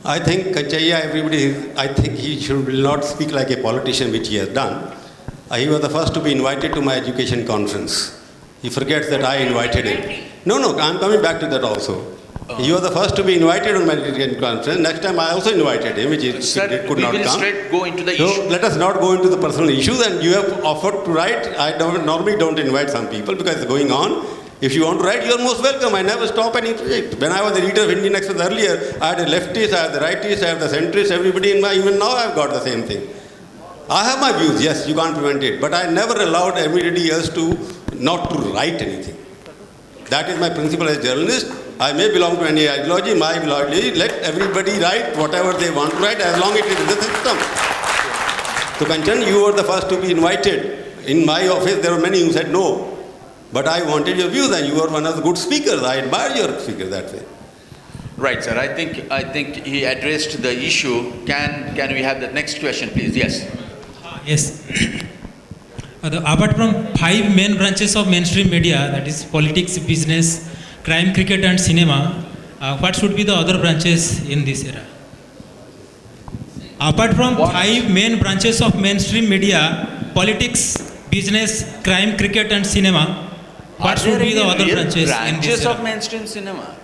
I think Kachaiya, I think he will not speak like a politician, which he has done. He was the first to be invited to my education conference. He forgets that I invited him. No, I'm coming back to that also. He was the first to be invited on my education conference. Next time I also invited him, which he could not come. We will straight go into the so issue. Let us not go into the personal issues. And you have offered to write. I normally don't invite some people because it's going on. If you want to write, you are most welcome. I never stop any project. When I was the reader of Indian Express earlier, I had a leftist, I had the rightist, I have the centrist, everybody in my, even now I've got the same thing. I have my views, yes, you can't prevent it. But I never allowed everybody else not to write anything. That is my principle as a journalist. I may belong to any ideology, my ideology, let everybody write whatever they want to write as long as it is in the system. So Kanchan, you were the first to be invited. In my office, there were many who said no. But I wanted your views and you were one of the good speakers. I admire your speaker that way. Right, sir. I think he addressed the issue. Can we have the next question, please? Yes. Yes. Apart from 5 main branches of mainstream media, that is politics, business, crime, cricket and cinema, what should be the other branches in this era? Apart from 5 main branches of mainstream media, politics, business, crime, cricket and cinema, what should be the other branches in this era? Of mainstream cinema?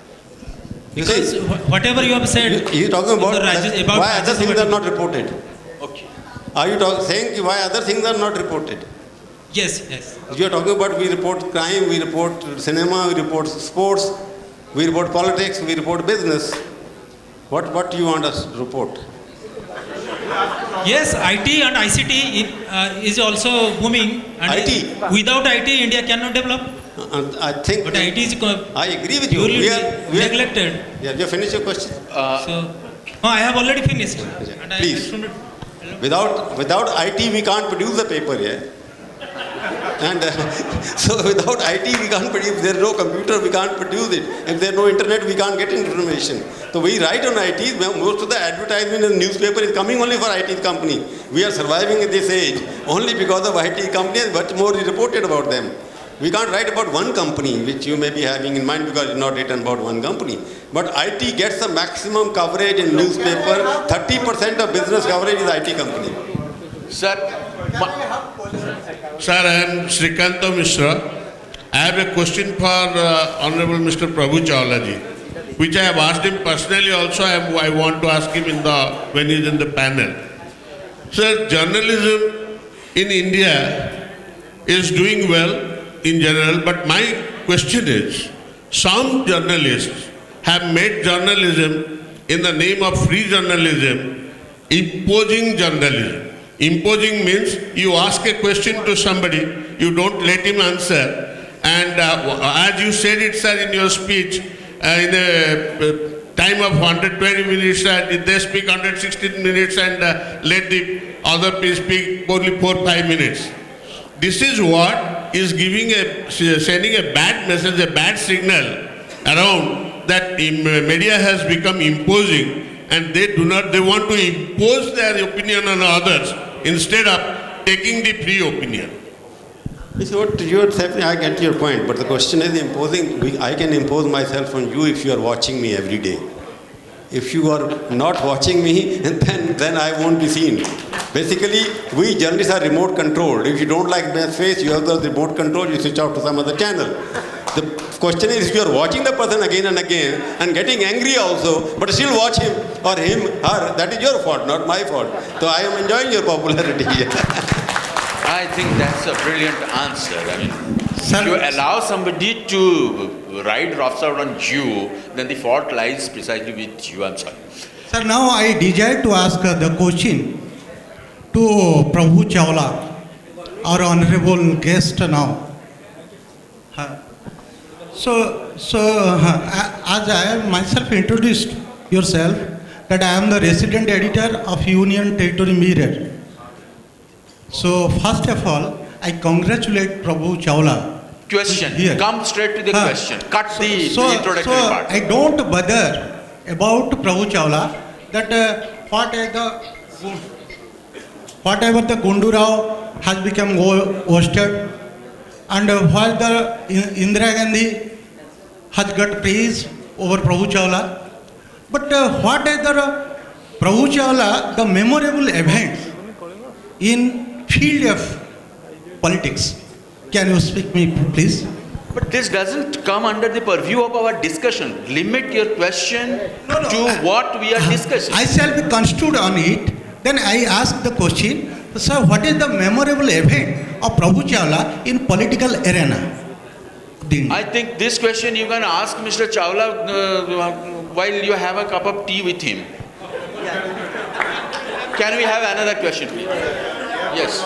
Because whatever you have said, you're talking about why other things are not reported. Okay. Are you saying why other things are not reported? Yes, yes. You are talking about we report crime, we report cinema, we report sports, we report politics, we report business. What do you want us to report? Yes, IT and ICT is also booming. And IT? Without IT, India cannot develop. I think. But IT is. I agree with you. We are neglected. Yeah, you finished your question. I have already finished. And please. Without IT, we can't produce the paper here. And so without IT, we can't produce. If there is no computer, we can't produce it. If there is no internet, we can't get information. So we write on IT. Most of the advertisement in the newspaper is coming only for IT company. We are surviving in this age only because of IT companies. Much more is reported about them. We can't write about one company, which you may be having in mind because it's not written about one company. But IT gets the maximum coverage in newspaper. 30% of business coverage is IT company. Sir, Sir, I am Srikanto Mishra. I have a question for Honorable Mr. Prabhu Chawla ji, which I have asked him personally also. I want to ask him when he is in the panel. Sir, journalism in India is doing well in general, but my question is, some journalists have made journalism in the name of free journalism, imposing journalism. Imposing means you ask a question to somebody, you don't let him answer, and as you said it, sir, in your speech, in a time of 120 minutes, they speak 116 minutes and let the other people speak only 4-5 minutes. This is what is sending a bad message, a bad signal around that media has become imposing, and they want to impose their opinion on others instead of taking the free opinion. See what you are saying, I get your point, but the question is imposing. I can impose myself on you if you are watching me every day. If you are not watching me, then I won't be seen. Basically, we journalists are remote controlled. If you don't like my face, you have the remote control, you switch out to some other channel. The question is, if you are watching the person again and again and getting angry also, but still watch him or him, her, that is your fault, not my fault. So I am enjoying your popularity. I think that's a brilliant answer. I mean, if you allow somebody to ride roughs out on you, then the fault lies precisely with you. I'm sorry. Sir, now I desire to ask the question to Prabhu Chawla, our honorable guest now. So as I have myself introduced yourself, that I am the resident editor of Union Territory Mirror. So first of all, I congratulate Prabhu Chawla. Question. Come straight to the question. Cut the introductory part. I don't bother about Prabhu Chawla that whatever the Gundu Rao has become wasted, and while the Indira Gandhi has got praise over Prabhu Chawla, but what other Prabhu Chawla, the memorable event in field of politics. Can you speak me, please? But this doesn't come under the purview of our discussion. Limit your question to what we are discussing. I shall be construed on it. Then I ask the question, sir, what is the memorable event of Prabhu Chawla in political arena? I think this question you can ask Mr. Chawla while you have a cup of tea with him. Can we have another question, please? Yes.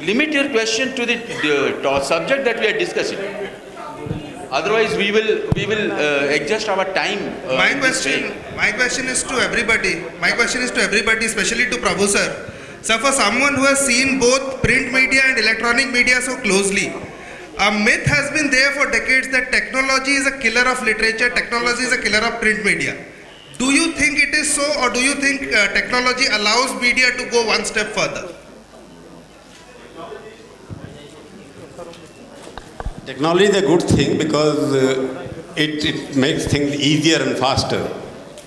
Limit your question to the subject that we are discussing. Otherwise, we will adjust our time. My question is to everybody. My question is to everybody, especially to Prabhu sir. So, for someone who has seen both print media and electronic media so closely, a myth has been there for decades that technology is a killer of literature, technology is a killer of print media. Do you think it is so, or do you think technology allows media to go one step further? Technology is a good thing because it makes things easier and faster.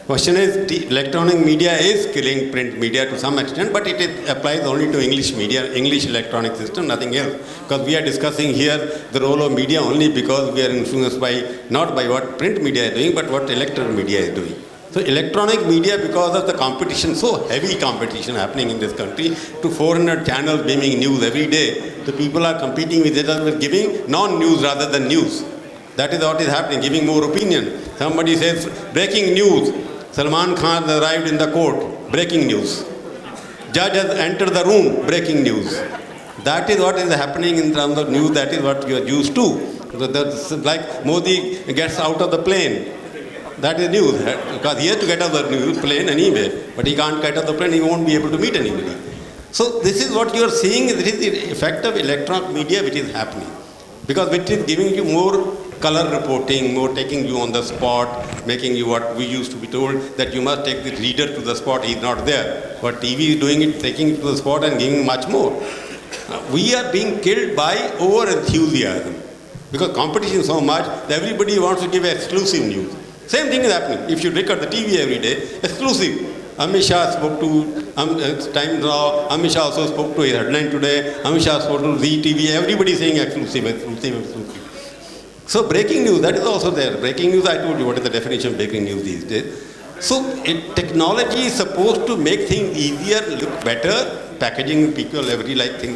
Question is, electronic media is killing print media to some extent, but it applies only to English media, English electronic system, nothing else. Because we are discussing here the role of media only because we are influenced by, not by what print media is doing, but what electronic media is doing. So electronic media, because of the competition, so heavy competition happening in this country, to 400 channels beaming news every day, the people are competing with each other with giving non-news rather than news. That is what is happening, giving more opinion. Somebody says, breaking news, Salman Khan arrived in the court, breaking news. Judge has entered the room, breaking news. That is what is happening in terms of news, that is what you are used to. So that's like Modi gets out of the plane. That is news, because he has to get out of the plane anyway, but he can't get out of the plane, he won't be able to meet anybody. So this is what you are seeing, this is the effect of electronic media which is happening. Because it is giving you more color reporting, more taking you on the spot, making you what we used to be told, that you must take the reader to the spot, he is not there. But TV is doing it, taking it to the spot and giving much more. We are being killed by over-enthusiasm. Because competition is so much, that everybody wants to give exclusive news. Same thing is happening. If you look at the TV every day, exclusive. Amit Shah spoke to Times Now, Amit Shah also spoke to a headline today, Amit Shah spoke to ZTV, everybody is saying exclusive, exclusive, exclusive. So breaking news, that is also there. Breaking news, I told you what is the definition of breaking news these days. So technology is supposed to make things easier, look better, packaging people every like thing,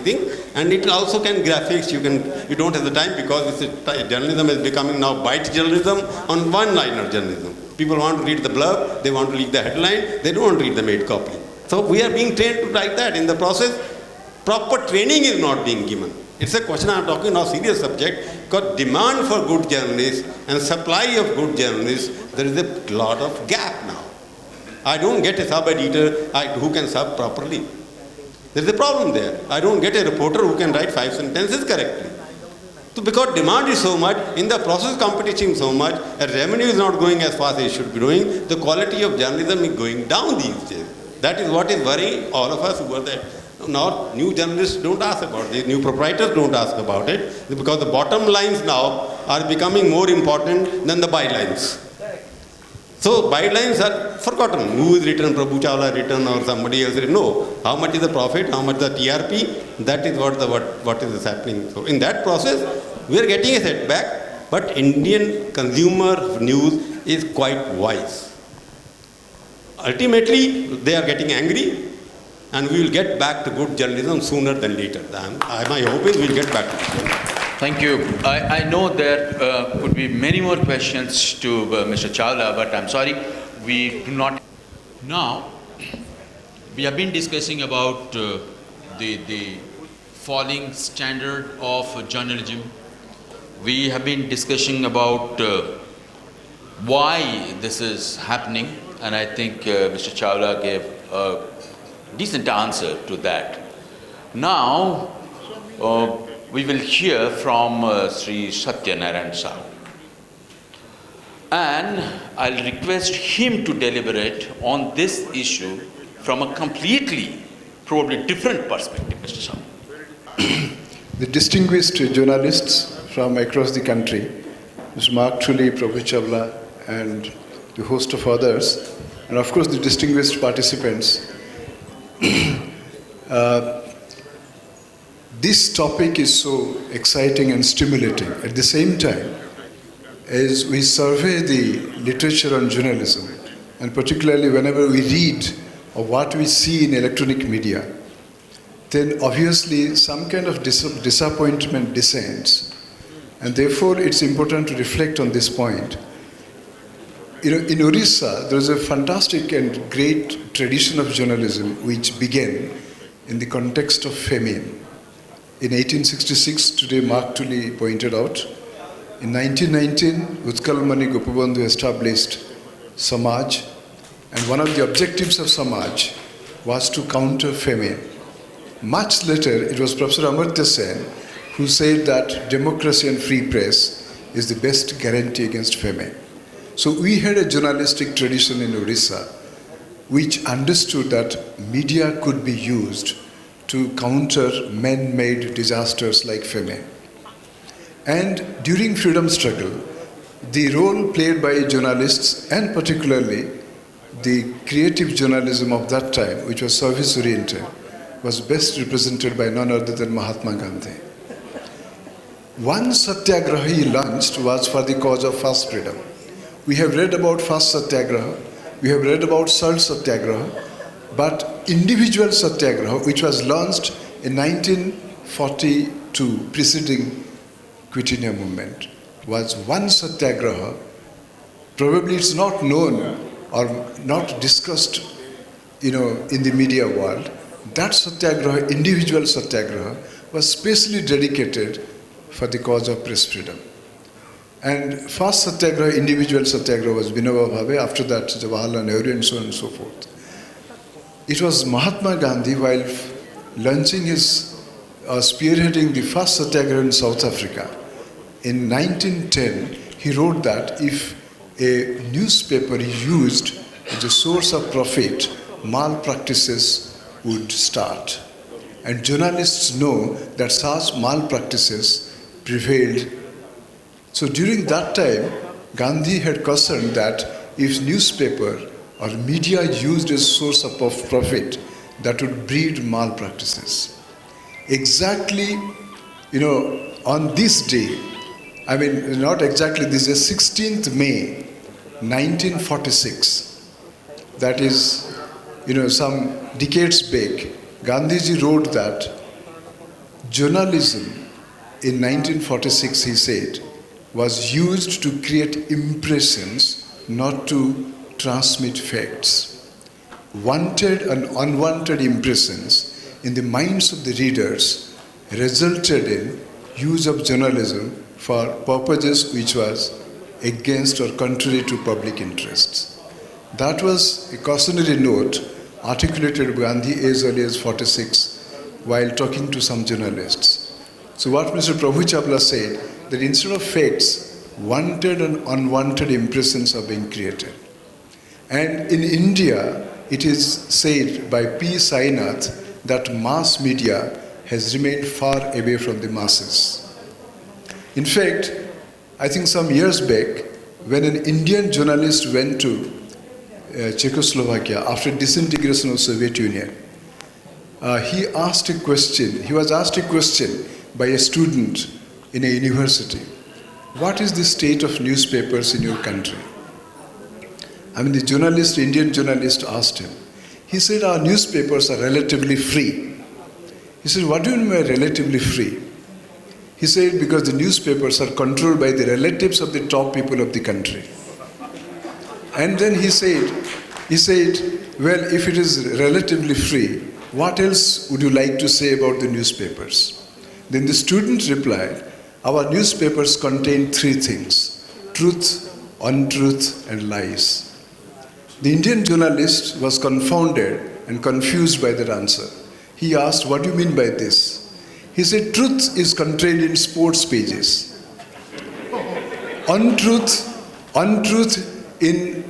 and it also can graphics, you don't have the time because journalism is becoming now byte journalism on one-liner journalism. People want to read the blurb, they want to read the headline, they don't want to read the made copy. So we are being trained to write that. In the process, proper training is not being given. It's a question I'm talking now, serious subject, because demand for good journalists and supply of good journalists, there is a lot of gap now. I don't get a sub-editor who can sub properly. There is a problem there. I don't get a reporter who can write 5 sentences correctly. So because demand is so much, in the process competition so much, and revenue is not going as fast as it should be doing, the quality of journalism is going down these days. That is what is worrying all of us who are there. Now, new journalists don't ask about it, new proprietors don't ask about it, because the bottom lines now are becoming more important than the bylines. So bylines are forgotten. Who is written, Prabhu Chawla written or somebody else written. No. How much is the profit? How much is the TRP? That is what is happening. So in that process, we are getting a setback, but Indian consumer of news is quite wise. Ultimately, they are getting angry, and we will get back to good journalism sooner than later. My hope is we will get back to it. Thank you. I know there could be many more questions to Mr. Chawla, but I'm sorry, we do not. Now, we have been discussing about the falling standard of journalism. We have been discussing about why this is happening, and I think Mr. Chawla gave a decent answer to that. Now, we will hear from Sri Satya Narayan Sahu. And I'll request him to deliberate on this issue from a completely, probably different perspective, Mr. Sahu. The distinguished journalists from across the country, Mr. Mark Tully, Prabhu Chawla, and the host of others, and of course the distinguished participants. This topic is so exciting and stimulating. At the same time, as we survey the literature on journalism, and particularly whenever we read or what we see in electronic media, then obviously some kind of disappointment descends. And therefore, it's important to reflect on this point. In Orissa, there is a fantastic and great tradition of journalism which began in the context of famine. In 1866, today Mark Tully pointed out, in 1919, Utkalmani Gopabandhu established Samaj, and one of the objectives of Samaj was to counter famine. Much later, it was Professor Amartya Sen who said that democracy and free press is the best guarantee against famine. So we had a journalistic tradition in Orissa which understood that media could be used to counter man-made disasters like famine. And during freedom struggle, the role played by journalists, and particularly the creative journalism of that time, which was service-oriented, was best represented by none other than Mahatma Gandhi. One satyagraha he launched was for the cause of fast freedom. We have read about fast satyagraha, we have read about salt satyagraha, but individual satyagraha, which was launched in 1942, preceding Quit India movement, was one satyagraha. Probably it's not known or not discussed, in the media world. That satyagraha, individual satyagraha, was specially dedicated for the cause of press freedom. And first satyagraha, individual satyagraha, was Vinoba Bhave. After that, Jawaharlal Nehru, and so on and so forth. It was Mahatma Gandhi, while launching his, spearheading the first satyagraha in South Africa, in 1910, he wrote that if a newspaper is used as a source of profit, malpractices would start. And journalists know that such malpractices prevailed. So during that time, Gandhi had cautioned that if newspaper or media used as source of profit, that would breed malpractices. Exactly, on this day, not exactly, this is 16th May, 1946. That is, some decades back, Gandhiji wrote that journalism in 1946, he said, was used to create impressions, not to transmit facts. Wanted and unwanted impressions in the minds of the readers resulted in use of journalism for purposes which was against or contrary to public interests. That was a cautionary note articulated by Gandhi as early as 46 while talking to some journalists. So what Mr. Prabhu Chawla said, that instead of facts, wanted and unwanted impressions are being created. And in India, it is said by P. Sainath that mass media has remained far away from the masses. In fact, I think some years back, when an Indian journalist went to Czechoslovakia after disintegration of Soviet Union, he was asked a question by a student in a university. What is the state of newspapers in your country? The Indian journalist asked him. He said, our newspapers are relatively free. He said, what do you mean by relatively free? He said, because the newspapers are controlled by the relatives of the top people of the country. And then he said, well, if it is relatively free, what else would you like to say about the newspapers? Then the student replied, our newspapers contain three things: truth, untruth, and lies. The Indian journalist was confounded and confused by that answer. He asked, what do you mean by this? He said, truth is contained in sports pages. Untruth in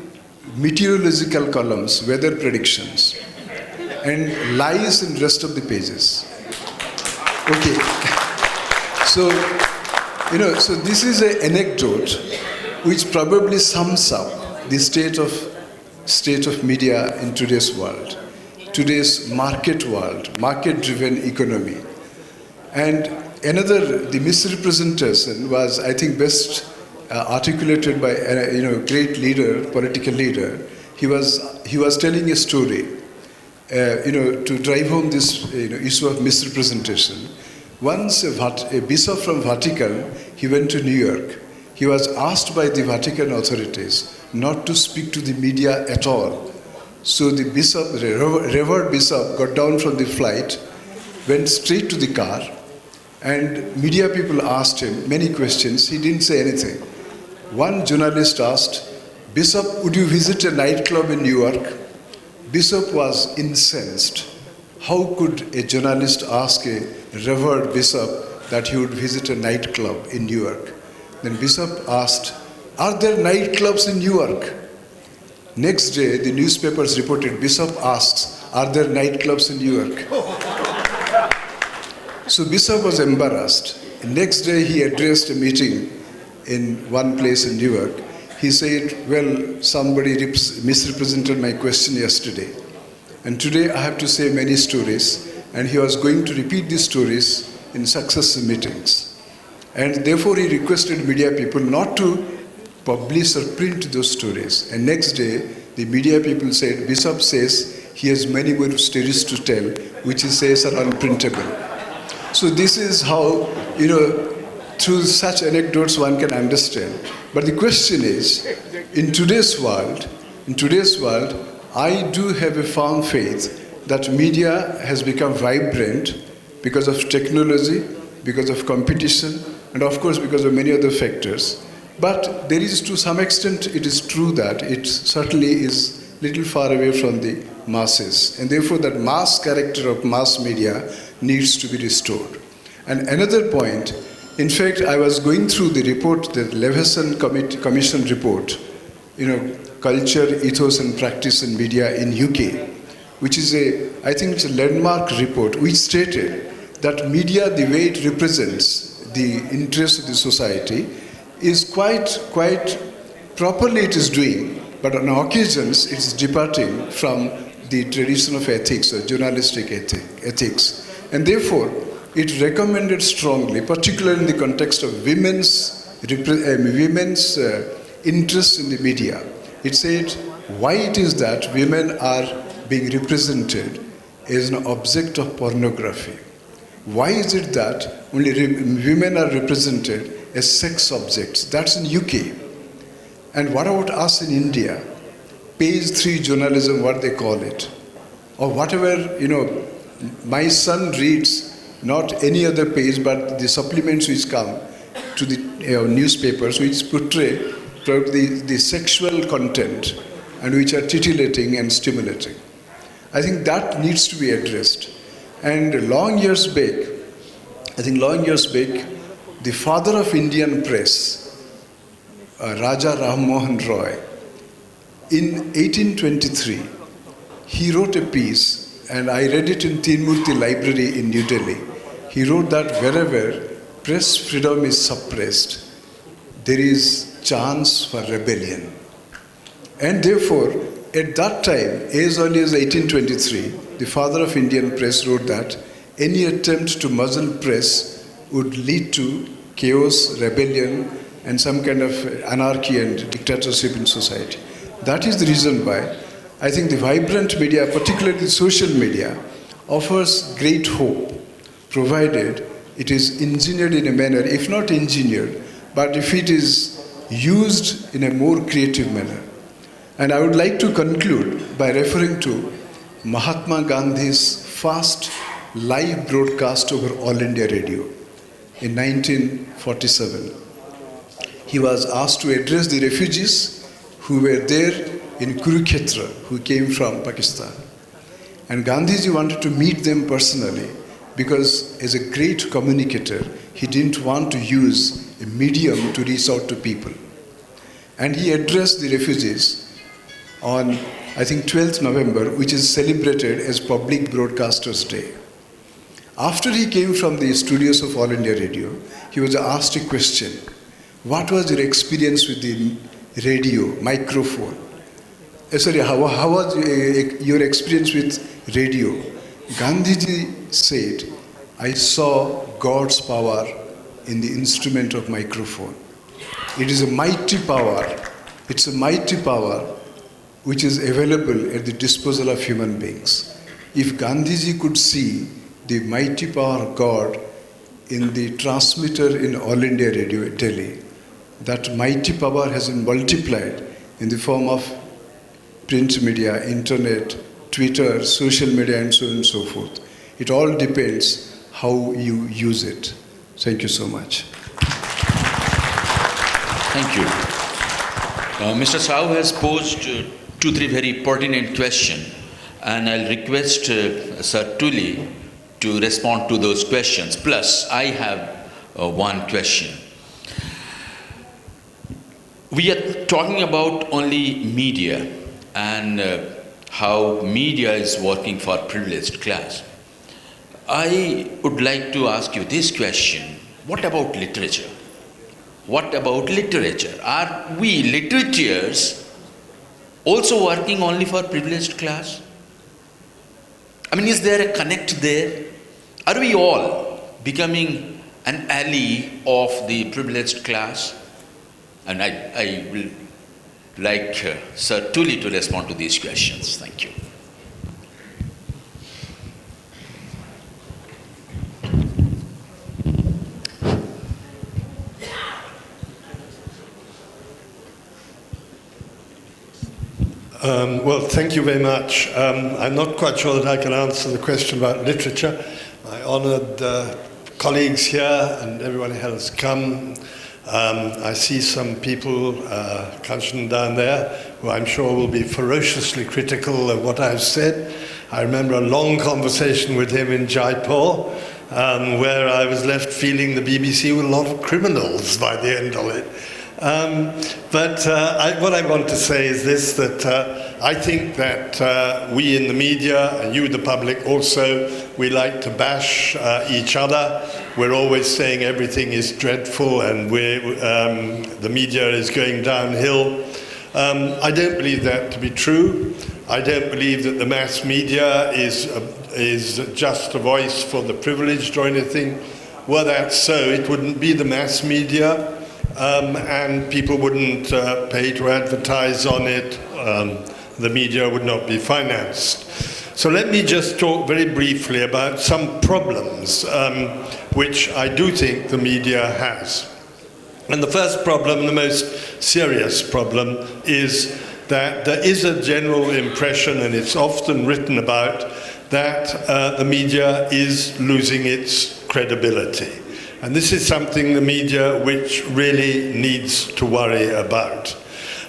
meteorological columns, weather predictions, and lies in rest of the pages. Okay. So this is an anecdote which probably sums up the state of state of media in today's world, today's market world, market-driven economy. And another, the misrepresentation was, I think, best articulated by a great leader, political leader. He was telling a story, to drive home this issue of misrepresentation. Once a bishop from Vatican, he went to New York. He was asked by the Vatican authorities not to speak to the media at all. So the bishop, the revered bishop, got down from the flight, went straight to the car, and media people asked him many questions. He didn't say anything. One journalist asked, "Bishop, would you visit a nightclub in New York?" Bishop was incensed. How could a journalist ask a revered bishop that he would visit a nightclub in New York? Then Bishop asked, "Are there nightclubs in New York?" Next day, the newspapers reported, Bishop asks, "Are there nightclubs in New York?" So Bishop was embarrassed. Next day, he addressed a meeting in one place in New York. He said, "Well, somebody misrepresented my question yesterday. And today I have to say many stories." And he was going to repeat these stories in successive meetings. And therefore, he requested media people not to publish or print those stories. And next day, the media people said, "Bishop says he has many more stories to tell, which he says are unprintable." So this is how, through such anecdotes one can understand. But the question is, in today's world, I do have a firm faith that media has become vibrant because of technology, because of competition, and of course because of many other factors. But there is, to some extent, it is true that it certainly is little far away from the masses. And therefore that mass character of mass media needs to be restored. And another point, in fact, I was going through the report, the Leveson Commission report, Culture, Ethos and Practice in Media in UK, which is I think it's a landmark report, which stated that media, the way it represents the interests of the society, is quite properly it is doing, but on occasions it is departing from the tradition of ethics or journalistic ethics. And therefore, it recommended strongly, particularly in the context of women's interest in the media. It said why it is that women are being represented as an object of pornography. Why is it that only women are represented as sex objects? That's in UK. And what about us in India? Page 3 journalism, what they call it. Or whatever, my son reads not any other page but the supplements which come to the newspapers which portray the sexual content and which are titillating and stimulating. I think that needs to be addressed. And long years back, the father of Indian press, Raja Ram Mohan Roy, in 1823, he wrote a piece, and I read it in Tinmurti Library in New Delhi. He wrote that wherever press freedom is suppressed, there is chance for rebellion. And therefore, at that time, as early as 1823, the father of Indian press wrote that any attempt to muzzle press would lead to chaos, rebellion, and some kind of anarchy and dictatorship in society. That is the reason why I think the vibrant media, particularly social media, offers great hope, provided it is engineered in a manner, if not engineered, but if it is used in a more creative manner. And I would like to conclude by referring to Mahatma Gandhi's first live broadcast over All India Radio in 1947. He was asked to address the refugees who were there in Kurukshetra, who came from Pakistan. And Gandhiji wanted to meet them personally because as a great communicator, he didn't want to use a medium to reach out to people. And he addressed the refugees on, I think, 12th November, which is celebrated as Public Broadcasters' Day. After he came from the studios of All India Radio, he was asked a question. What was your experience with the radio, microphone? sorry, how was your experience with radio? Gandhiji said, I saw God's power in the instrument of microphone. It is a mighty power. It's a mighty power which is available at the disposal of human beings. If Gandhiji could see the mighty power of God in the transmitter in All India Radio at Delhi, that mighty power has been multiplied in the form of print media, internet, Twitter, social media, and so on and so forth. It all depends how you use it. Thank you so much. Thank you. Mr. Sahu has posed 2-3 very pertinent questions, and I'll request Sir Tuli to respond to those questions. Plus, I have one question. We are talking about only media and how media is working for privileged class. I would like to ask you this question. What about literature? What about literature? Are we literatures also working only for privileged class? I mean, is there a connect there? Are we all becoming an ally of the privileged class? And I will like Sir Tuli to respond to these questions. Thank you. Well, thank you very much. I'm not quite sure that I can answer the question about literature. My honoured colleagues here and everyone who has come. I see some people, Kanchan down there, who I'm sure will be ferociously critical of what I've said. I remember a long conversation with him in Jaipur, where I was left feeling the BBC were a lot of criminals by the end of it. What I want to say is this, that I think that we in the media, and you the public also, we like to bash each other. We're always saying everything is dreadful and the media is going downhill. I don't believe that to be true. I don't believe that the mass media is just a voice for the privileged or anything. Were that so, it wouldn't be the mass media. And people wouldn't pay to advertise on it. The media would not be financed. So let me just talk very briefly about some problems which I do think the media has. And the first problem, the most serious problem, is that there is a general impression, and it's often written about, that the media is losing its credibility. And this is something the media which really needs to worry about.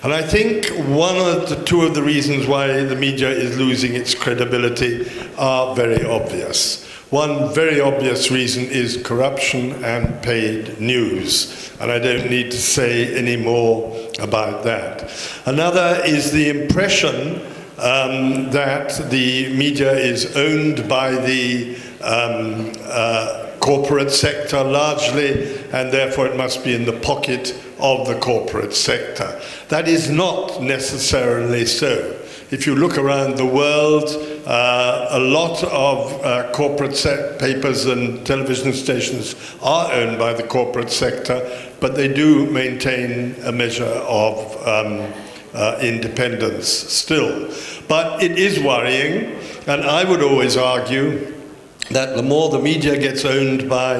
And I think two of the reasons why the media is losing its credibility are very obvious. One very obvious reason is corruption and paid news. And I don't need to say any more about that. Another is the impression that the media is owned by the corporate sector largely, and therefore it must be in the pocket of the corporate sector. That is not necessarily so. If you look around the world, a lot of corporate papers and television stations are owned by the corporate sector, but they do maintain a measure of independence still. But it is worrying, and I would always argue that the more the media gets owned by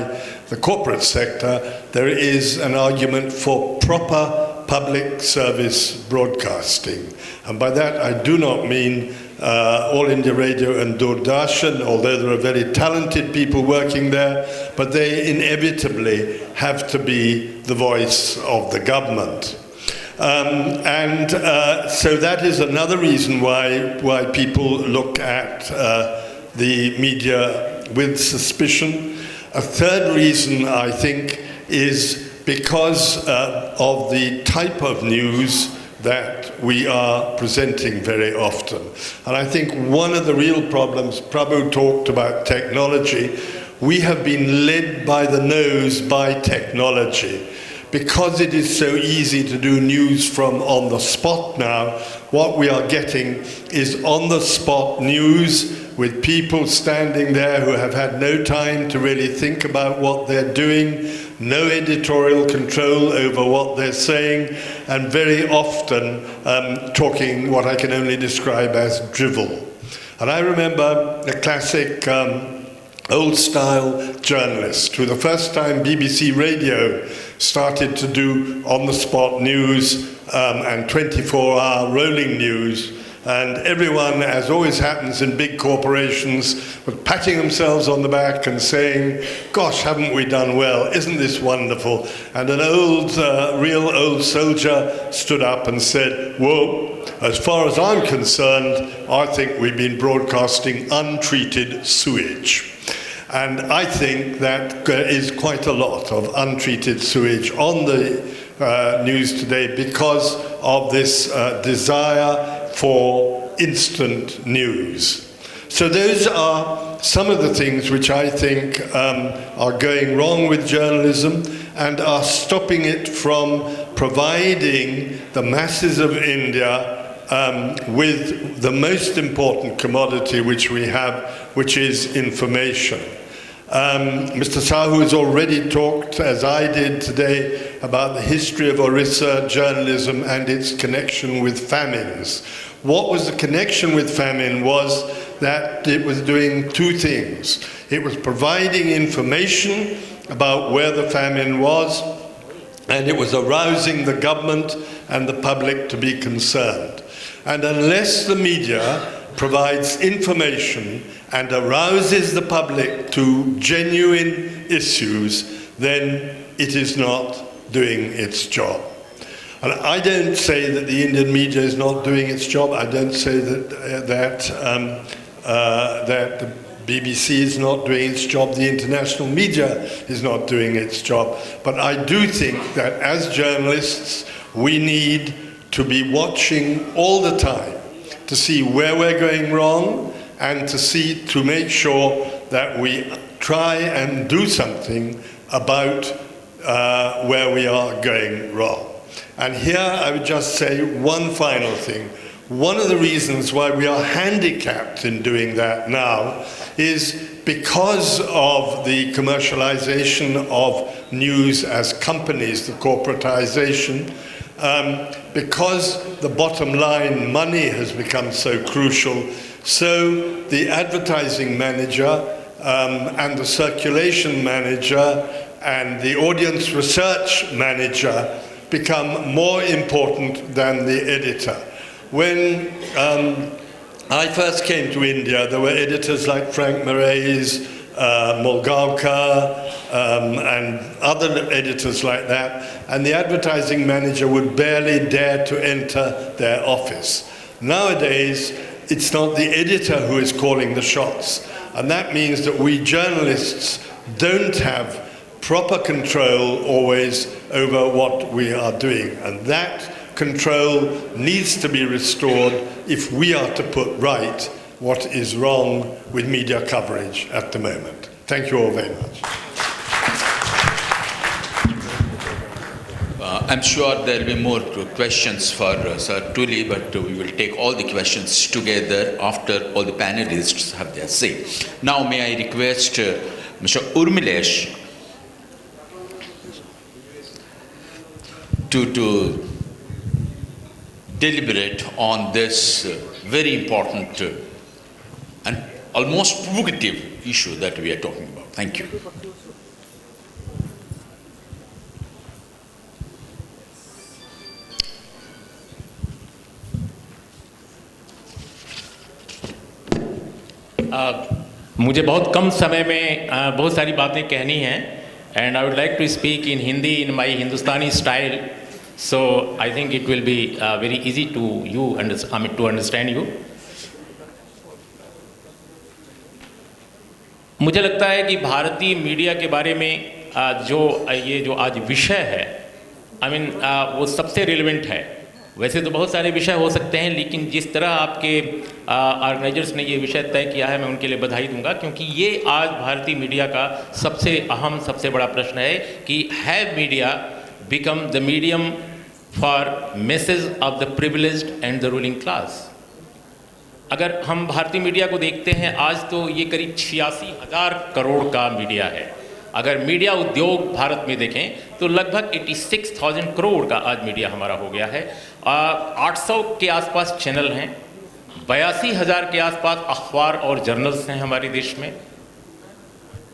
the corporate sector, there is an argument for proper public service broadcasting. And by that I do not mean All India Radio and Doordarshan, although there are very talented people working there, but they inevitably have to be the voice of the government. So that is another reason why people look at the media with suspicion. A third reason, I think, is because of the type of news that we are presenting very often. And I think one of the real problems, Prabhu talked about technology, we have been led by the nose by technology. because it is so easy to do news from on the spot now, what we are getting is on the spot news with people standing there who have had no time to really think about what they're doing, no editorial control over what they're saying, and very often talking what I can only describe as drivel. And I remember a classic old-style journalist who the first time BBC Radio started to do on-the-spot news and 24-hour rolling news, and everyone, as always happens in big corporations, was patting themselves on the back and saying, gosh, haven't we done well? Isn't this wonderful? And an old, real old soldier stood up and said, well, as far as I'm concerned, I think we've been broadcasting untreated sewage. And I think that is quite a lot of untreated sewage on the news today because of this desire for instant news. So those are some of the things which I think are going wrong with journalism and are stopping it from providing the masses of India with the most important commodity which we have, which is information. Mr. Sahu has already talked, as I did today, about the history of Orissa journalism and its connection with famines. What was the connection with famine was that it was doing two things. It was providing information about where the famine was, and it was arousing the government and the public to be concerned. And unless the media provides information and arouses the public to genuine issues, then it is not doing its job. And I don't say that the Indian media is not doing its job. I don't say that that the BBC is not doing its job. The international media is not doing its job. But I do think that as journalists, we need to be watching all the time to see where we're going wrong and to make sure that we try and do something about where we are going wrong. And here I would just say one final thing. One of the reasons why we are handicapped in doing that now is because of the commercialization of news as companies, the corporatization, because the bottom line, money, has become so crucial. So the advertising manager and the circulation manager and the audience research manager become more important than the editor. When I first came to India, there were editors like Frank Moraes, Molgaonkar, and other editors like that, and the advertising manager would barely dare to enter their office. Nowadays, it's not the editor who is calling the shots, and that means that we journalists don't have proper control always over what we are doing, and that control needs to be restored if we are to put right what is wrong with media coverage at the moment. Thank you all very much. I'm sure there will be more questions for Sir Tuli, but we will take all the questions together after all the panelists have their say. Now may I request Mr. Urmilesh to deliberate on this very important and almost provocative issue that we are talking about. Thank you. मुझे बहुत कम समय में बहुत सारी बातें कहनी हैं and I would like to speak in Hindi in my Hindustani style so I think it will be very easy to you to understand you. मुझे लगता है कि भारतीय मीडिया के बारे में जो आज विषय है आई मीन वो सबसे रिलेवेंट है. वैसे तो बहुत सारे विषय हो सकते हैं, लेकिन जिस तरह आपके ऑर्गेनाइजर्स ने ये विषय तय किया है मैं उनके लिए बधाई दूंगा, क्योंकि ये आज भारतीय मीडिया का सबसे अहम सबसे बड़ा प्रश्न है कि है media become the medium for message of the privileged and the ruling class. अगर हम भारतीय मीडिया को देखते हैं आज तो ये करीब 86,000 करोड़ का मीडिया है। अगर मीडिया उद्योग भारत में देखें तो लगभग 86,000 करोड़ का आज मीडिया हमारा हो गया है। 800 के आसपास चैनल हैं, 82,000 के आसपास अखबार और जर्नल्स हैं हमारे देश में,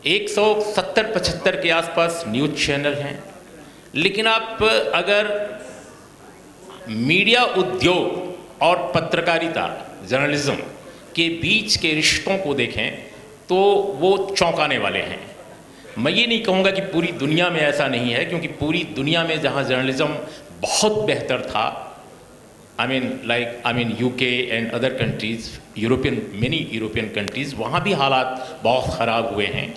170-75 के आसपास न्यूज़ चैनल हैं। लेकिन आप अगर मीडिया उद्योग और पत्रकारिता जर्नलिज्म के बीच के रिश्तों को देखें तो वो चौंकाने वाले हैं। मैं ये नहीं कहूँगा कि पूरी दुनिया में ऐसा नहीं है, क्योंकि पूरी दुनिया में जहाँ जर्नलिज्म बहुत बेहतर था, I mean UK and other countries, many European countries, वहाँ भी हालात बहुत ख़राब हुए हैं।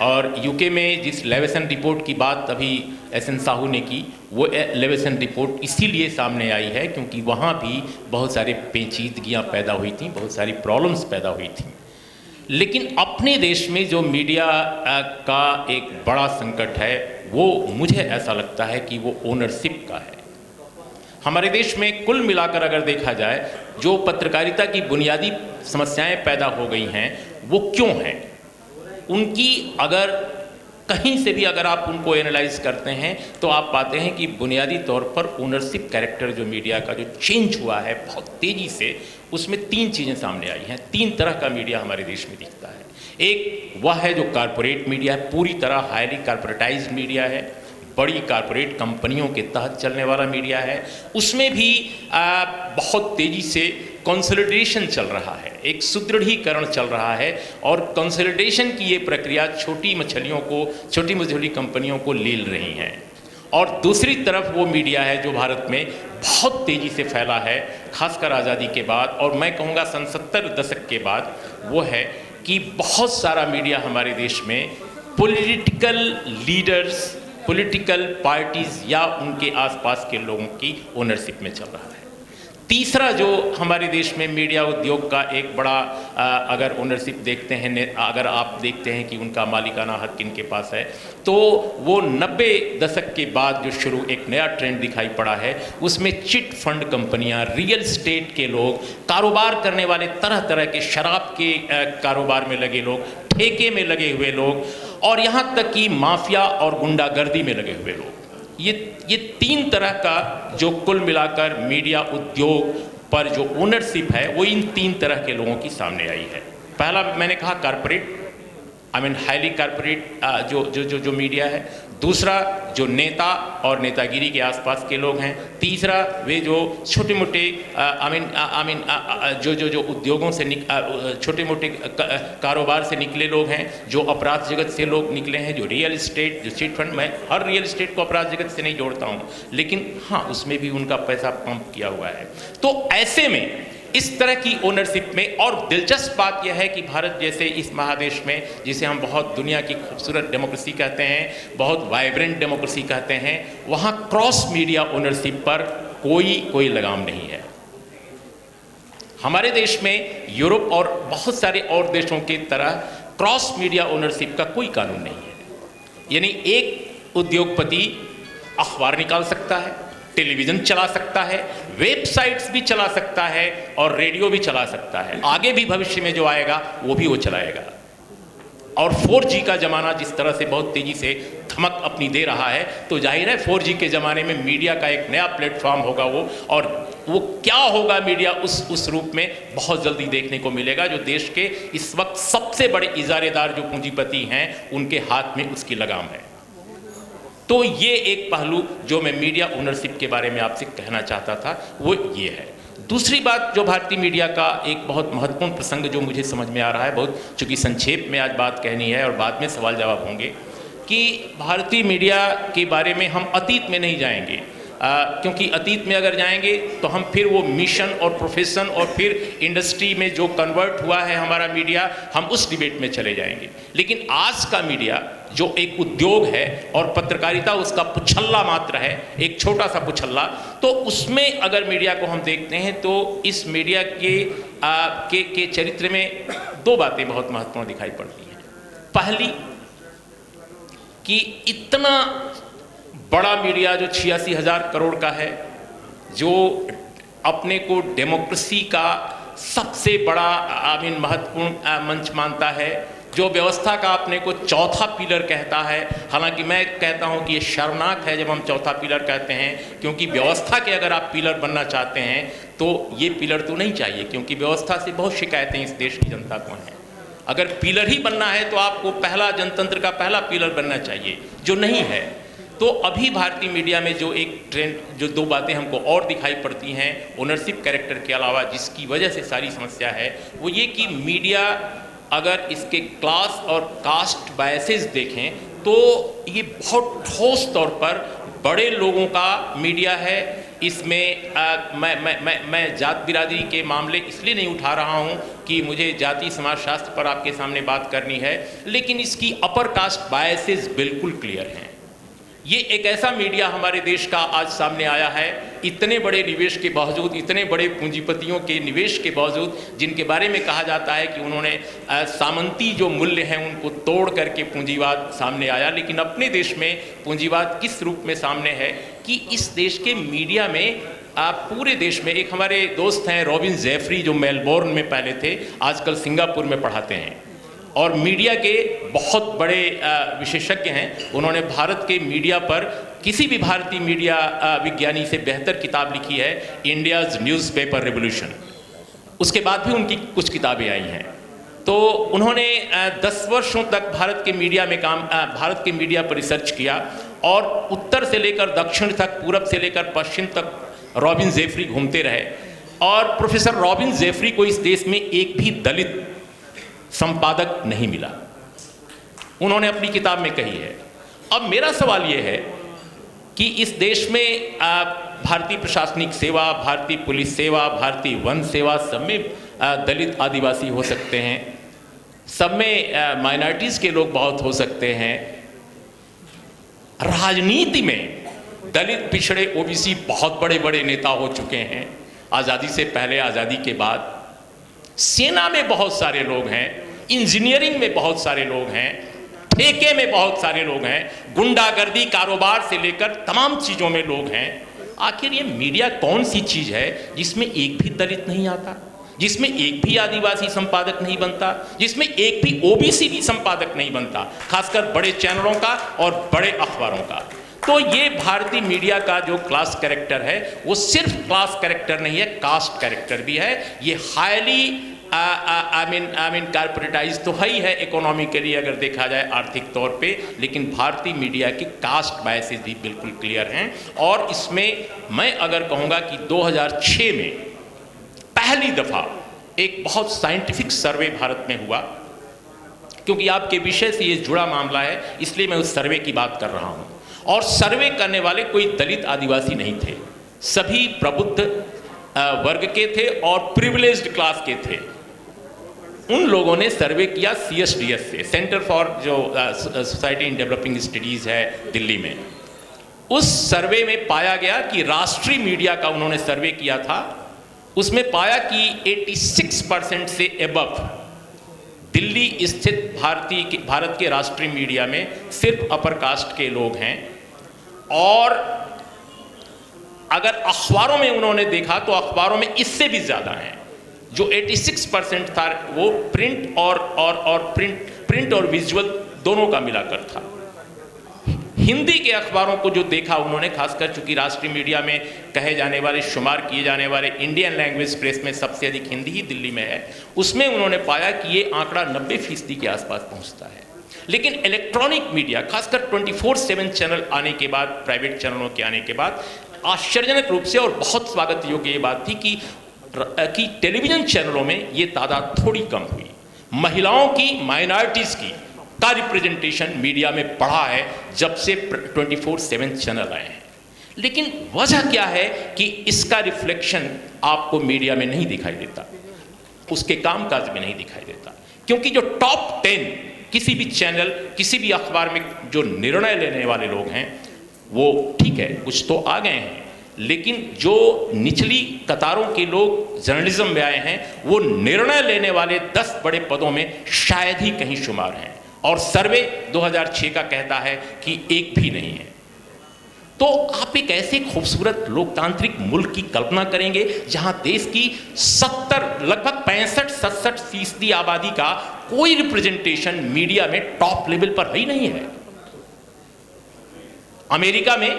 और यूके में जिस लेवेसन रिपोर्ट की बात अभी एस.एन. साहू ने की, वो लेवेसन रिपोर्ट इसीलिए सामने आई है क्योंकि वहाँ भी बहुत सारे पेचीदगियाँ पैदा हुई थी, बहुत सारी प्रॉब्लम्स पैदा हुई थी। लेकिन अपने देश में जो मीडिया का एक बड़ा संकट है, वो मुझे ऐसा लगता है कि वो ओनरशिप का है। हमारे देश में कुल मिलाकर अगर देखा जाए, जो पत्रकारिता की बुनियादी समस्याएं पैदा हो गई हैं, वो क्यों हैं? उनकी अगर कहीं से भी अगर आप उनको एनालाइज करते हैं तो आप पाते हैं कि बुनियादी तौर पर ओनरशिप कैरेक्टर जो मीडिया का जो चेंज हुआ है बहुत तेज़ी से, उसमें 3 चीज़ें सामने आई हैं। 3 तरह का मीडिया हमारे देश में दिखता है। एक वह है जो कारपोरेट मीडिया है, पूरी तरह हाईली कारपोरेटाइज्ड मीडिया है, बड़ी कारपोरेट कंपनियों के तहत चलने वाला मीडिया है। उसमें भी बहुत तेज़ी से कंसोलिडेशन चल रहा है, एक सुदृढ़ीकरण चल रहा है, और कंसोलिडेशन की ये प्रक्रिया छोटी मझोली कंपनियों को ले रही हैं। और दूसरी तरफ वो मीडिया है जो भारत में बहुत तेज़ी से फैला है, खासकर आज़ादी के बाद, और मैं कहूँगा सन 70 दशक के बाद, वो है कि बहुत सारा मीडिया हमारे देश में पॉलिटिकल लीडर्स, पॉलिटिकल पार्टीज़ या उनके आसपास के लोगों की ओनरशिप में चल रहा है। तीसरा जो हमारे देश में मीडिया उद्योग का एक बड़ा अगर ओनरशिप देखते हैं, अगर आप देखते हैं कि उनका मालिकाना हक किनके पास है, तो वो 90 दशक के बाद जो शुरू एक नया ट्रेंड दिखाई पड़ा है, उसमें चिट फंड कंपनियां, रियल एस्टेट के लोग, कारोबार करने वाले, तरह तरह के शराब के कारोबार में लगे लोग, ठेके में लगे हुए लोग, और यहाँ तक कि माफिया और गुंडागर्दी में लगे हुए लोग। ये 3 तरह का जो कुल मिलाकर मीडिया उद्योग पर जो ओनरशिप है, वो इन 3 तरह के लोगों की सामने आई है। पहला मैंने कहा कारपोरेट, हाईली कारपोरेट जो मीडिया है। दूसरा जो नेता और नेतागिरी के आसपास के लोग हैं। तीसरा वे जो छोटे मोटे जो उद्योगों से छोटे मोटे कारोबार से निकले लोग हैं, जो अपराध जगत से लोग निकले हैं, जो रियल एस्टेट, जो चिट फंड। मैं हर रियल एस्टेट को अपराध जगत से नहीं जोड़ता हूँ, लेकिन हाँ, उसमें भी उनका पैसा पंप किया हुआ है। तो ऐसे में इस तरह की ओनरशिप में, और दिलचस्प बात यह है कि भारत जैसे इस महादेश में, जिसे हम बहुत दुनिया की खूबसूरत डेमोक्रेसी कहते हैं, बहुत वाइब्रेंट डेमोक्रेसी कहते हैं, वहाँ क्रॉस मीडिया ओनरशिप पर कोई लगाम नहीं है। हमारे देश में यूरोप और बहुत सारे और देशों की तरह क्रॉस मीडिया ओनरशिप का कोई कानून नहीं है। यानी एक उद्योगपति अखबार निकाल सकता है, टेलीविज़न चला सकता है, वेबसाइट्स भी चला सकता है, और रेडियो भी चला सकता है। आगे भी भविष्य में जो आएगा वो भी वो चलाएगा। और 4G का ज़माना जिस तरह से बहुत तेज़ी से धमक अपनी दे रहा है, तो जाहिर है 4G के ज़माने में मीडिया का एक नया प्लेटफॉर्म होगा वो, और वो क्या होगा मीडिया उस रूप में बहुत जल्दी देखने को मिलेगा, जो देश के इस वक्त सबसे बड़े इजारेदार जो पूंजीपति हैं, उनके हाथ में उसकी लगाम है। तो ये एक पहलू जो मैं मीडिया ओनरशिप के बारे में आपसे कहना चाहता था, वो ये है। दूसरी बात जो भारतीय मीडिया का एक बहुत महत्वपूर्ण प्रसंग जो मुझे समझ में आ रहा है, बहुत चूँकि संक्षेप में आज बात कहनी है और बाद में सवाल जवाब होंगे, कि भारतीय मीडिया के बारे में हम अतीत में नहीं जाएंगे, क्योंकि अतीत में अगर जाएंगे तो हम फिर वो मिशन और प्रोफेशन और फिर इंडस्ट्री में जो कन्वर्ट हुआ है हमारा मीडिया, हम उस डिबेट में चले जाएंगे। लेकिन आज का मीडिया जो एक उद्योग है और पत्रकारिता उसका पुछल्ला मात्र है, एक छोटा सा पुछल्ला, तो उसमें अगर मीडिया को हम देखते हैं तो इस मीडिया के चरित्र में 2 बातें बहुत महत्वपूर्ण दिखाई पड़ती हैं। पहली कि इतना बड़ा मीडिया जो 86,000 करोड़ का है, जो अपने को डेमोक्रेसी का सबसे बड़ा महत्वपूर्ण मंच मानता है, जो व्यवस्था का अपने को चौथा पिलर कहता है। हालांकि मैं कहता हूं कि ये शर्मनाक है जब हम चौथा पिलर कहते हैं, क्योंकि व्यवस्था के अगर आप पिलर बनना चाहते हैं तो ये पिलर तो नहीं चाहिए, क्योंकि व्यवस्था से बहुत शिकायतें इस देश की जनता को हैं। अगर पिलर ही बनना है तो आपको पहला जनतंत्र का पहला पिलर बनना चाहिए, जो नहीं है। तो अभी भारतीय मीडिया में जो एक ट्रेंड, जो दो बातें हमको और दिखाई पड़ती हैं ओनरशिप कैरेक्टर के अलावा, जिसकी वजह से सारी समस्या है, वो ये कि मीडिया अगर इसके क्लास और कास्ट बायसेस देखें तो ये बहुत ठोस तौर पर बड़े लोगों का मीडिया है। इसमें मैं जात बिरादरी के मामले इसलिए नहीं उठा रहा हूँ कि मुझे जाति समाजशास्त्र पर आपके सामने बात करनी है, लेकिन इसकी अपर कास्ट बायसेस बिल्कुल क्लियर हैं। ये एक ऐसा मीडिया हमारे देश का आज सामने आया है, इतने बड़े निवेश के बावजूद, इतने बड़े पूंजीपतियों के निवेश के बावजूद, जिनके बारे में कहा जाता है कि उन्होंने सामंती जो मूल्य हैं उनको तोड़ करके पूंजीवाद सामने आया। लेकिन अपने देश में पूंजीवाद किस रूप में सामने है कि इस देश के मीडिया में पूरे देश में, एक हमारे दोस्त हैं रॉबिन जेफरी जो मेलबोर्न में पहले थे, आजकल सिंगापुर में पढ़ाते हैं और मीडिया के बहुत बड़े विशेषज्ञ हैं। उन्होंने भारत के मीडिया पर किसी भी भारतीय मीडिया विज्ञानी से बेहतर किताब लिखी है, इंडियाज़ न्यूज़पेपर रिवॉल्यूशन। उसके बाद भी उनकी कुछ किताबें आई हैं। तो उन्होंने 10 वर्षों तक भारत के मीडिया पर रिसर्च किया और उत्तर से लेकर दक्षिण तक, पूरब से लेकर पश्चिम तक रॉबिन जेफरी घूमते रहे। और प्रोफेसर रॉबिन जेफरी को इस देश में एक भी दलित संपादक नहीं मिला, उन्होंने अपनी किताब में कही है। अब मेरा सवाल यह है कि इस देश में भारतीय प्रशासनिक सेवा, भारतीय पुलिस सेवा, भारतीय वन सेवा, सब में दलित आदिवासी हो सकते हैं, सब में माइनॉरिटीज़ के लोग बहुत हो सकते हैं। राजनीति में दलित, पिछड़े, ओबीसी बहुत बड़े बड़े नेता हो चुके हैं, आज़ादी से पहले, आज़ादी के बाद। सेना में बहुत सारे लोग हैं, इंजीनियरिंग में बहुत सारे लोग हैं, ठेके में बहुत सारे लोग हैं, गुंडागर्दी, कारोबार से लेकर तमाम चीज़ों में लोग हैं। आखिर ये मीडिया कौन सी चीज़ है जिसमें एक भी दलित नहीं आता, जिसमें एक भी आदिवासी संपादक नहीं बनता, जिसमें एक भी ओबीसी भी संपादक नहीं बनता, खासकर बड़े चैनलों का और बड़े अखबारों का। तो ये भारतीय मीडिया का जो क्लास कैरेक्टर है वो सिर्फ क्लास कैरेक्टर नहीं है, कास्ट कैरेक्टर भी है। ये हाईली कॉर्पोरेटाइज तो है ही है इकोनॉमिकली अगर देखा जाए आर्थिक तौर पे, लेकिन भारतीय मीडिया की कास्ट बायसेस भी बिल्कुल क्लियर हैं। और इसमें मैं अगर कहूँगा कि 2006 में पहली दफ़ा एक बहुत साइंटिफिक सर्वे भारत में हुआ, क्योंकि आपके विषय से ये जुड़ा मामला है इसलिए मैं उस सर्वे की बात कर रहा हूँ। और सर्वे करने वाले कोई दलित आदिवासी नहीं थे, सभी प्रबुद्ध वर्ग के थे और प्रिविलेज्ड क्लास के थे। उन लोगों ने सर्वे किया CSDS से, सेंटर फॉर जो सोसाइटी इन डेवलपिंग स्टडीज़ है दिल्ली में। उस सर्वे में पाया गया कि राष्ट्रीय मीडिया का उन्होंने सर्वे किया था, उसमें पाया कि 86% से एबव दिल्ली स्थित भारत के राष्ट्रीय मीडिया में सिर्फ अपर कास्ट के लोग हैं। और अगर अखबारों में उन्होंने देखा तो अखबारों में इससे भी ज़्यादा हैं। जो 86% था वो प्रिंट और विजुअल दोनों का मिलाकर था। हिंदी के अखबारों को जो देखा उन्होंने, खासकर चूंकि राष्ट्रीय मीडिया में कहे जाने वाले, शुमार किए जाने वाले इंडियन लैंग्वेज प्रेस में सबसे अधिक हिंदी ही दिल्ली में है, उसमें उन्होंने पाया कि ये आंकड़ा 90% के आसपास पहुंचता है। लेकिन इलेक्ट्रॉनिक मीडिया, खासकर 24/7 चैनल आने के बाद, प्राइवेट चैनलों के आने के बाद, आश्चर्यजनक रूप से और बहुत स्वागत योग्य ये बात थी कि टेलीविज़न चैनलों में ये तादाद थोड़ी कम हुई। महिलाओं की, माइनॉरिटीज़ की का रिप्रेजेंटेशन मीडिया में बढ़ा है जब से 24/7 चैनल आए हैं। लेकिन वजह क्या है कि इसका रिफ्लेक्शन आपको मीडिया में नहीं दिखाई देता, उसके कामकाज में नहीं दिखाई देता। क्योंकि जो टॉप 10 किसी भी चैनल, किसी भी अखबार में जो निर्णय लेने वाले लोग हैं वो ठीक है, कुछ तो आ गए हैं, लेकिन जो निचली कतारों के लोग जर्नलिज्म में आए हैं वो निर्णय लेने वाले 10 बड़े पदों में शायद ही कहीं शुमार हैं। और सर्वे 2006 का कहता है कि एक भी नहीं है। तो आप एक ऐसे खूबसूरत लोकतांत्रिक मुल्क की कल्पना करेंगे जहां देश की 70 लगभग 65-67% आबादी का कोई रिप्रेजेंटेशन मीडिया में टॉप लेवल पर ही नहीं है। अमेरिका में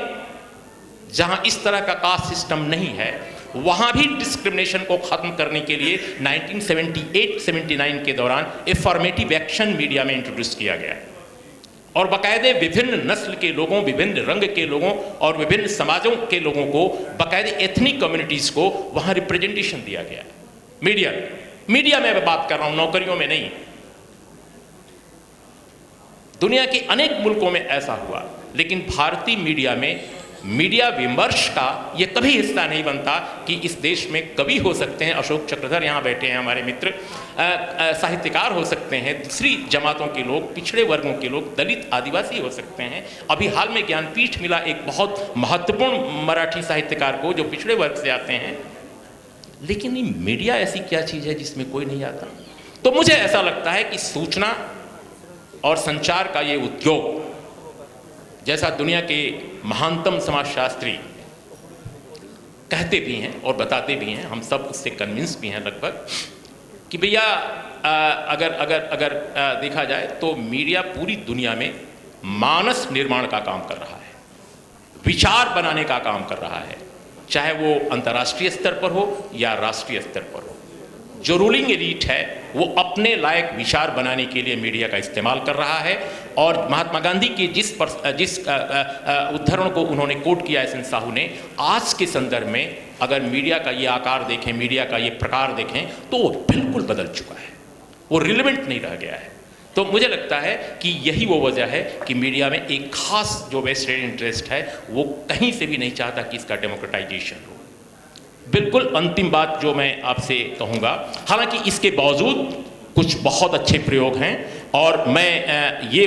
जहां इस तरह का कास्ट सिस्टम नहीं है, वहां भी डिस्क्रिमिनेशन को खत्म करने के लिए 1978-79 के दौरान एफर्मेटिव एक्शन मीडिया में इंट्रोड्यूस किया गया और बाकायदे विभिन्न नस्ल के लोगों, विभिन्न रंग के लोगों और विभिन्न समाजों के लोगों को, बाकायदे एथनिक कम्युनिटीज को वहां रिप्रेजेंटेशन दिया गया मीडिया में मैं बात कर रहा हूं, नौकरियों में नहीं। दुनिया के अनेक मुल्कों में ऐसा हुआ, लेकिन भारतीय मीडिया में मीडिया विमर्श का यह कभी हिस्सा नहीं बनता कि इस देश में कवि हो सकते हैं, अशोक चक्रधर यहाँ बैठे हैं हमारे मित्र, साहित्यकार हो सकते हैं, दूसरी जमातों के लोग, पिछड़े वर्गों के लोग, दलित आदिवासी हो सकते हैं। अभी हाल में ज्ञानपीठ मिला एक बहुत महत्वपूर्ण मराठी साहित्यकार को जो पिछड़े वर्ग से आते हैं, लेकिन ये मीडिया ऐसी क्या चीज़ है जिसमें कोई नहीं आता। तो मुझे ऐसा लगता है कि सूचना और संचार का ये उद्योग, जैसा दुनिया के महानतम समाजशास्त्री कहते भी हैं और बताते भी हैं, हम सब उससे कन्विंस भी हैं लगभग, कि भैया अगर देखा जाए तो मीडिया पूरी दुनिया में मानस निर्माण का काम कर रहा है, विचार बनाने का काम कर रहा है, चाहे वो अंतर्राष्ट्रीय स्तर पर हो या राष्ट्रीय स्तर पर हो। जो रूलिंग एलीट है वो अपने लायक विचार बनाने के लिए मीडिया का इस्तेमाल कर रहा है। और महात्मा गांधी के जिस उद्धरण को उन्होंने कोट किया एस एन साहू ने, आज के संदर्भ में अगर मीडिया का ये आकार देखें, मीडिया का ये प्रकार देखें, तो वो बिल्कुल बदल चुका है, वो रिलेवेंट नहीं रह गया है। तो मुझे लगता है कि यही वो वजह है कि मीडिया में एक खास जो वेस्टेड इंटरेस्ट है वो कहीं से भी नहीं चाहता कि इसका डेमोक्रेटाइजेशन हो। बिल्कुल अंतिम बात जो मैं आपसे कहूँगा, हालांकि इसके बावजूद कुछ बहुत अच्छे प्रयोग हैं और मैं ये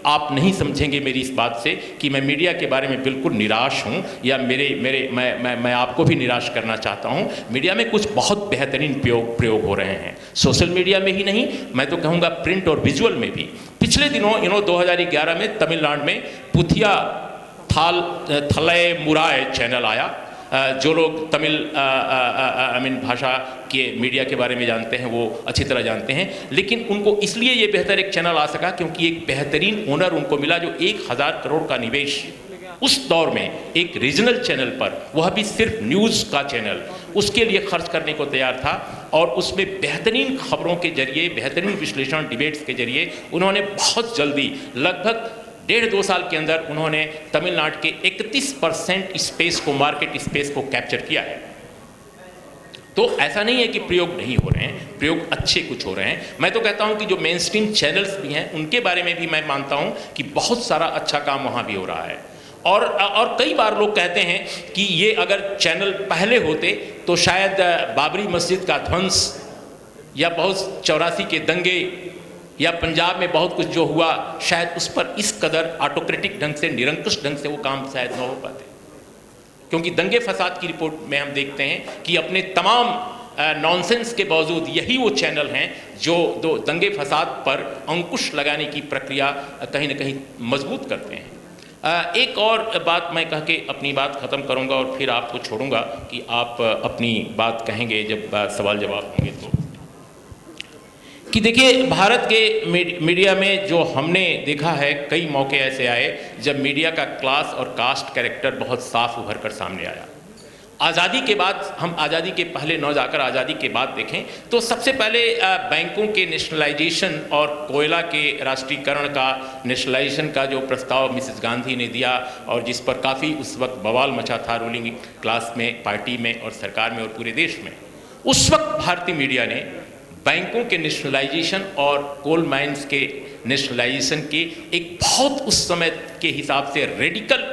आप नहीं समझेंगे मेरी इस बात से कि मैं मीडिया के बारे में बिल्कुल निराश हूँ या मैं आपको भी निराश करना चाहता हूँ। मीडिया में कुछ बहुत बेहतरीन प्रयोग हो रहे हैं, सोशल मीडिया में ही नहीं, मैं तो कहूँगा प्रिंट और विजुअल में भी। पिछले दिनों 2011 में तमिलनाडु में पुथिया थलय मुराय चैनल आया। जो लोग तमिल भाषा के मीडिया के बारे में जानते हैं वो अच्छी तरह जानते हैं, लेकिन उनको इसलिए ये बेहतर एक चैनल आ सका क्योंकि एक बेहतरीन ओनर उनको मिला जो 1000 करोड़ का निवेश उस दौर में एक रीजनल चैनल पर, वह भी सिर्फ न्यूज़ का चैनल, उसके लिए खर्च करने को तैयार था। और उसमें बेहतरीन खबरों के जरिए, बेहतरीन विश्लेषण, डिबेट्स के जरिए उन्होंने बहुत जल्दी, लगभग 1.5-2 साल के अंदर उन्होंने तमिलनाडु के 31% स्पेस को, मार्केट स्पेस को कैप्चर किया है। तो ऐसा नहीं है कि प्रयोग नहीं हो रहे हैं, प्रयोग अच्छे कुछ हो रहे हैं। मैं तो कहता हूं कि जो मेन स्ट्रीम चैनल्स भी हैं उनके बारे में भी मैं मानता हूं कि बहुत सारा अच्छा काम वहां भी हो रहा है। और कई बार लोग कहते हैं कि ये अगर चैनल पहले होते तो शायद बाबरी मस्जिद का ध्वंस या बहुत 84 के दंगे या पंजाब में बहुत कुछ जो हुआ, शायद उस पर इस कदर ऑटोक्रेटिक ढंग से, निरंकुश ढंग से वो काम शायद न हो पाते। क्योंकि दंगे फसाद की रिपोर्ट में हम देखते हैं कि अपने तमाम नॉनसेंस के बावजूद यही वो चैनल हैं जो दंगे फसाद पर अंकुश लगाने की प्रक्रिया कहीं ना कहीं मजबूत करते हैं। एक और बात मैं कह के अपनी बात ख़त्म करूंगा और फिर आपको छोड़ूंगा कि आप अपनी बात कहेंगे जब सवाल जवाब होंगे तो, कि देखिए भारत के मीडिया में जो हमने देखा है, कई मौके ऐसे आए जब मीडिया का क्लास और कास्ट कैरेक्टर बहुत साफ उभर कर सामने आया। आज़ादी के बाद, हम आज़ादी के पहले न जाकर आज़ादी के बाद देखें तो सबसे पहले बैंकों के नेशनलाइजेशन और कोयला के राष्ट्रीयकरण का, नेशनलाइजेशन का जो प्रस्ताव मिसेस गांधी ने दिया और जिस पर काफ़ी उस वक्त बवाल मचा था रूलिंग क्लास में, पार्टी में और सरकार में और पूरे देश में। उस वक्त भारतीय मीडिया ने बैंकों के नेशनलाइजेशन और कोल माइंस के नेशनलाइजेशन के एक बहुत उस समय के हिसाब से रेडिकल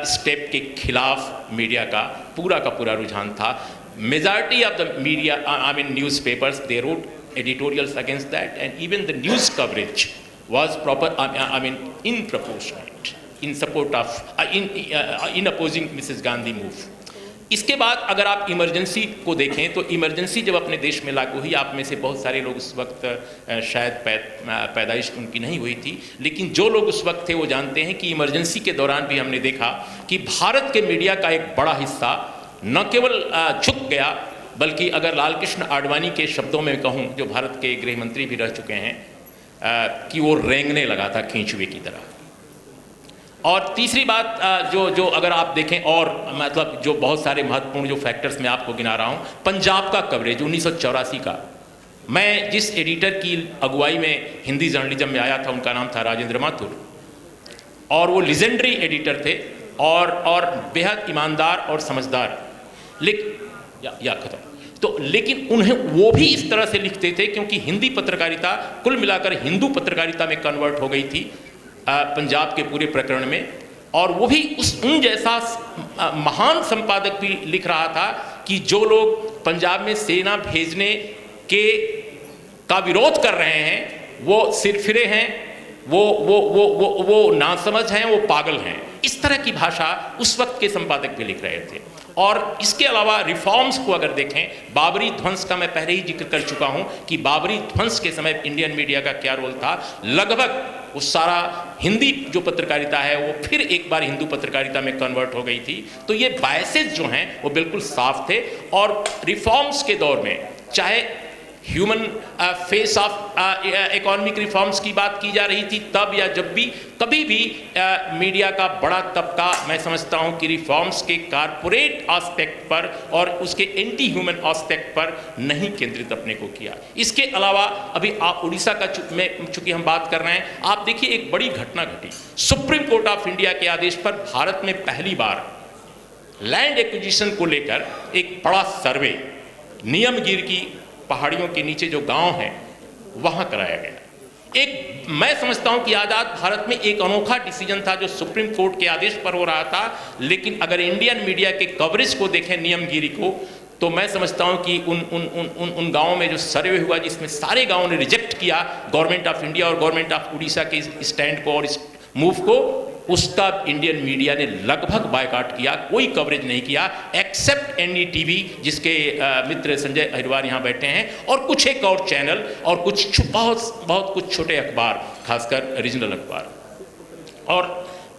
स्टेप के खिलाफ मीडिया का पूरा रुझान था। Majority of the media, newspapers, they wrote editorials against that and even the news coverage was proper, in proportionate, in support of, in opposing Mrs Gandhi move. इसके बाद अगर आप इमरजेंसी को देखें तो इमरजेंसी जब अपने देश में लागू हुई, आप में से बहुत सारे लोग उस वक्त शायद पैदाइश उनकी नहीं हुई थी, लेकिन जो लोग उस वक्त थे वो जानते हैं कि इमरजेंसी के दौरान भी हमने देखा कि भारत के मीडिया का एक बड़ा हिस्सा न केवल झुक गया, बल्कि अगर लालकृष्ण आडवाणी के शब्दों में कहूँ, जो भारत के गृह मंत्री भी रह चुके हैं, कि वो रेंगने लगा था खींचुए की तरह। और तीसरी बात जो अगर आप देखें, और मतलब जो बहुत सारे महत्वपूर्ण जो फैक्टर्स मैं आपको गिना रहा हूँ, पंजाब का कवरेज 1984 का, मैं जिस एडिटर की अगुवाई में हिंदी जर्नलिज्म में आया था उनका नाम था राजेंद्र माथुर, और वो लीजेंडरी एडिटर थे और बेहद ईमानदार और समझदार, लेकिन उन्हें वो भी इस तरह से लिखते थे क्योंकि हिंदी पत्रकारिता कुल मिलाकर हिंदू पत्रकारिता में कन्वर्ट हो गई थी पंजाब के पूरे प्रकरण में, और वो भी उन जैसा महान संपादक भी लिख रहा था कि जो लोग पंजाब में सेना भेजने का विरोध कर रहे हैं वो सिरफिरे हैं, वो नासमझ हैं, वो पागल हैं। इस तरह की भाषा उस वक्त के संपादक भी लिख रहे थे। और इसके अलावा रिफॉर्म्स को अगर देखें, बाबरी ध्वंस का मैं पहले ही जिक्र कर चुका हूं कि बाबरी ध्वंस के समय इंडियन मीडिया का क्या रोल था। लगभग वो सारा हिंदी जो पत्रकारिता है वो फिर एक बार हिंदू पत्रकारिता में कन्वर्ट हो गई थी। तो ये बायसेस जो हैं वो बिल्कुल साफ थे। और रिफॉर्म्स के दौर में चाहे human face of economic reforms की बात की जा रही थी तब, या जब भी कभी भी मीडिया का बड़ा तबका, मैं समझता हूं कि रिफॉर्म्स के कारपोरेट एस्पेक्ट पर और उसके एंटी ह्यूमन एस्पेक्ट पर नहीं केंद्रित अपने को किया। इसके अलावा अभी आप उड़ीसा का चूंकि हम बात कर रहे हैं, आप देखिए एक बड़ी घटना घटी। सुप्रीम कोर्ट ऑफ इंडिया के आदेश पर भारत में पहली बार लैंड एक्विजिशन को लेकर एक बड़ा सर्वे नियमगिर की पहाड़ियों के नीचे जो गांव हैं वहां कराया गया। एक मैं समझता हूं कि आजाद भारत में एक अनोखा डिसीजन था जो सुप्रीम कोर्ट के आदेश पर हो रहा था, लेकिन अगर इंडियन मीडिया के कवरेज को देखें नियमगिरी को, तो मैं समझता हूं कि उन गांवों में जो सर्वे हुआ जिसमें सारे गांवों ने रिजेक्ट किया गवर्नमेंट ऑफ इंडिया और गवर्नमेंट ऑफ उड़ीसा के स्टैंड को और इस मूव को, उसका इंडियन मीडिया ने लगभग बायकॉट किया, कोई कवरेज नहीं किया एक्सेप्ट एनडीटीवी जिसके मित्र संजय अहिरवार यहाँ बैठे हैं, और कुछ एक और चैनल और कुछ बहुत कुछ छोटे अखबार, खासकर रीजनल अखबार। और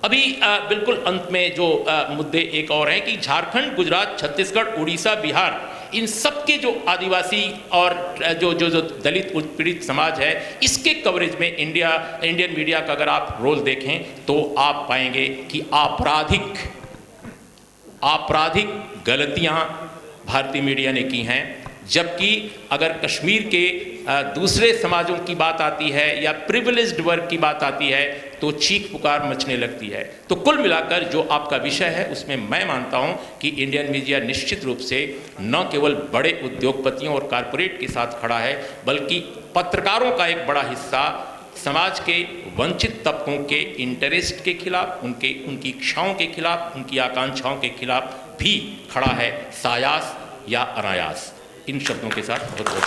अभी बिल्कुल अंत में जो मुद्दे एक और हैं कि झारखंड, गुजरात, छत्तीसगढ़, उड़ीसा, बिहार, इन सब के जो आदिवासी और जो दलित उत्पीड़ित समाज है, इसके कवरेज में इंडियन मीडिया का अगर आप रोल देखें तो आप पाएंगे कि आपराधिक गलतियां भारतीय मीडिया ने की हैं। जबकि अगर कश्मीर के दूसरे समाजों की बात आती है या प्रिविलेज्ड वर्ग की बात आती है तो चीख पुकार मचने लगती है। तो कुल मिलाकर जो आपका विषय है उसमें मैं मानता हूं कि इंडियन मीडिया निश्चित रूप से न केवल बड़े उद्योगपतियों और कारपोरेट के साथ खड़ा है, बल्कि पत्रकारों का एक बड़ा हिस्सा समाज के वंचित तबकों के इंटरेस्ट के खिलाफ, उनकी इच्छाओं के खिलाफ, उनकी आकांक्षाओं के खिलाफ भी खड़ा है, सायास या अनायास। इन शब्दों के साथ बहुत बहुत